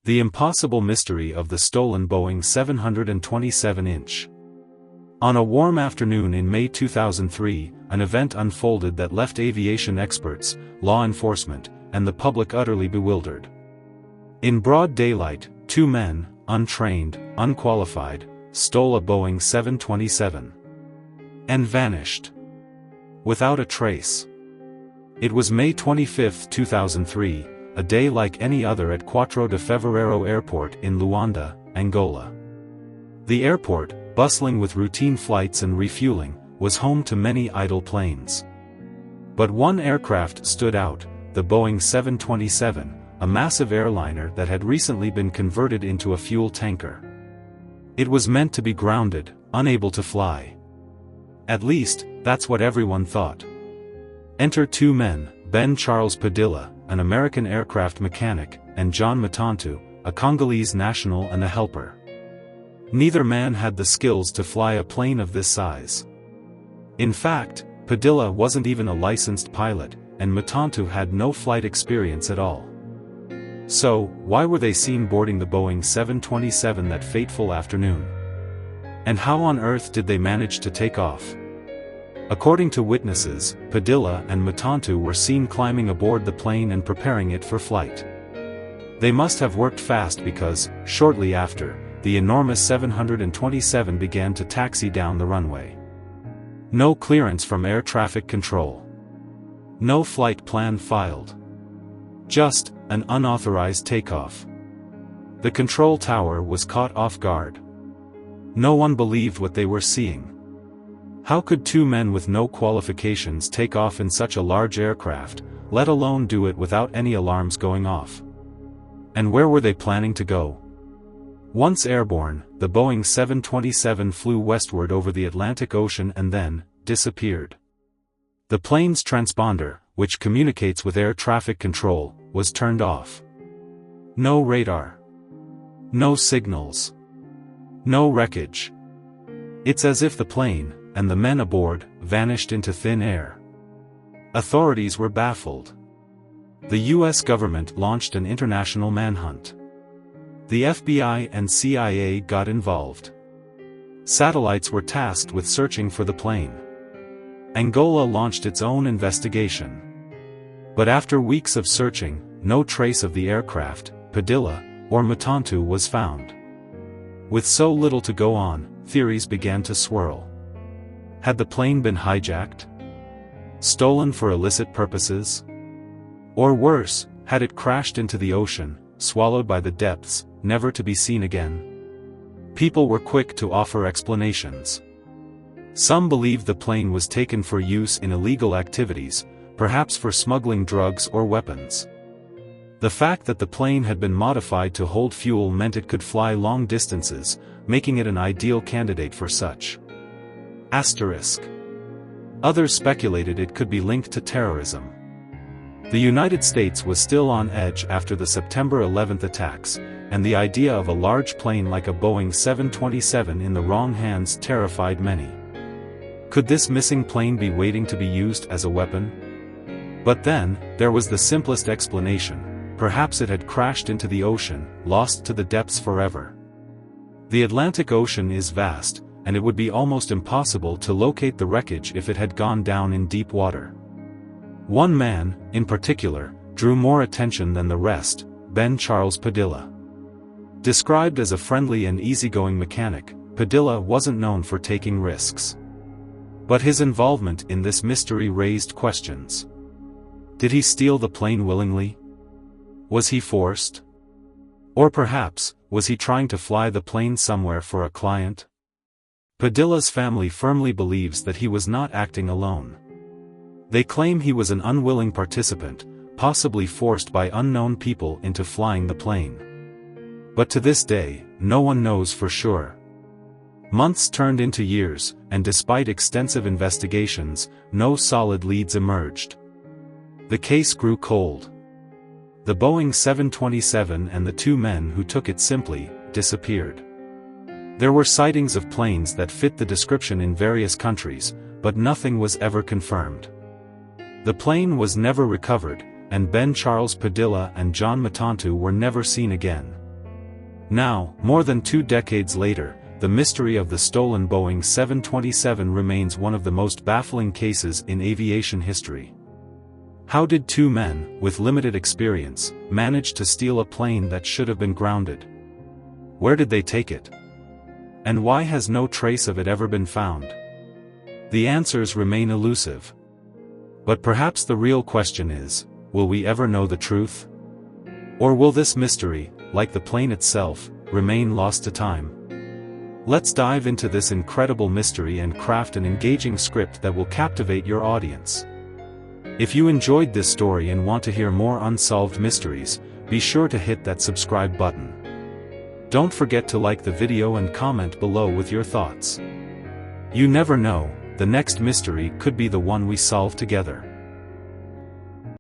The impossible mystery of the stolen Boeing 727-inch. On a warm afternoon in May 2003, an event unfolded that left aviation experts, law enforcement, and the public utterly bewildered. In broad daylight, two men, untrained, unqualified, stole a Boeing 727 and vanished without a trace. It was May 25, 2003, a day like any other at 4 de Fevereiro Airport in Luanda, Angola. The airport, bustling with routine flights and refueling, was home to many idle planes. But one aircraft stood out, the Boeing 727, a massive airliner that had recently been converted into a fuel tanker. It was meant to be grounded, unable to fly. At least, that's what everyone thought. Enter two men, Ben Charles Padilla, an American aircraft mechanic, and John Matantu, a Congolese national and a helper. Neither man had the skills to fly a plane of this size. In fact, Padilla wasn't even a licensed pilot, and Matantu had no flight experience at all. So, why were they seen boarding the Boeing 727 that fateful afternoon? And how on earth did they manage to take off? According to witnesses, Padilla and Matantu were seen climbing aboard the plane and preparing it for flight. They must have worked fast because, shortly after, the enormous 727 began to taxi down the runway. No clearance from air traffic control. No flight plan filed. Just an unauthorized takeoff. The control tower was caught off guard. No one believed what they were seeing. How could two men with no qualifications take off in such a large aircraft, let alone do it without any alarms going off? And where were they planning to go? Once airborne, the Boeing 727 flew westward over the Atlantic Ocean and then disappeared. The plane's transponder, which communicates with air traffic control, was turned off. No radar. No signals. No wreckage. It's as if the plane, and the men aboard, vanished into thin air. Authorities were baffled. The U.S. government launched an international manhunt. The FBI and CIA got involved. Satellites were tasked with searching for the plane. Angola launched its own investigation. But after weeks of searching, no trace of the aircraft, Padilla, or Matantu was found. With so little to go on, theories began to swirl. Had the plane been hijacked? Stolen for illicit purposes? Or worse, had it crashed into the ocean, swallowed by the depths, never to be seen again? People were quick to offer explanations. Some believed the plane was taken for use in illegal activities, perhaps for smuggling drugs or weapons. The fact that the plane had been modified to hold fuel meant it could fly long distances, making it an ideal candidate for such. Asterisk. Others speculated it could be linked to terrorism. The United States was still on edge after the September 11 attacks, and the idea of a large plane like a Boeing 727 in the wrong hands terrified many. Could this missing plane be waiting to be used as a weapon? But then, there was the simplest explanation: perhaps it had crashed into the ocean, lost to the depths forever. The Atlantic Ocean is vast, and it would be almost impossible to locate the wreckage if it had gone down in deep water. One man, in particular, drew more attention than the rest: Ben Charles Padilla. Described as a friendly and easygoing mechanic, Padilla wasn't known for taking risks. But his involvement in this mystery raised questions. Did he steal the plane willingly? Was he forced? Or perhaps, was he trying to fly the plane somewhere for a client? Padilla's family firmly believes that he was not acting alone. They claim he was an unwilling participant, possibly forced by unknown people into flying the plane. But to this day, no one knows for sure. Months turned into years, and despite extensive investigations, no solid leads emerged. The case grew cold. The Boeing 727 and the two men who took it simply disappeared. There were sightings of planes that fit the description in various countries, but nothing was ever confirmed. The plane was never recovered, and Ben Charles Padilla and John Matantu were never seen again. Now, more than 2 decades later, the mystery of the stolen Boeing 727 remains one of the most baffling cases in aviation history. How did two men, with limited experience, manage to steal a plane that should have been grounded? Where did they take it? And why has no trace of it ever been found? The answers remain elusive. But perhaps the real question is, will we ever know the truth? Or will this mystery, like the plane itself, remain lost to time? Let's dive into this incredible mystery and craft an engaging script that will captivate your audience. If you enjoyed this story and want to hear more unsolved mysteries, be sure to hit that subscribe button. Don't forget to like the video and comment below with your thoughts. You never know, the next mystery could be the one we solve together.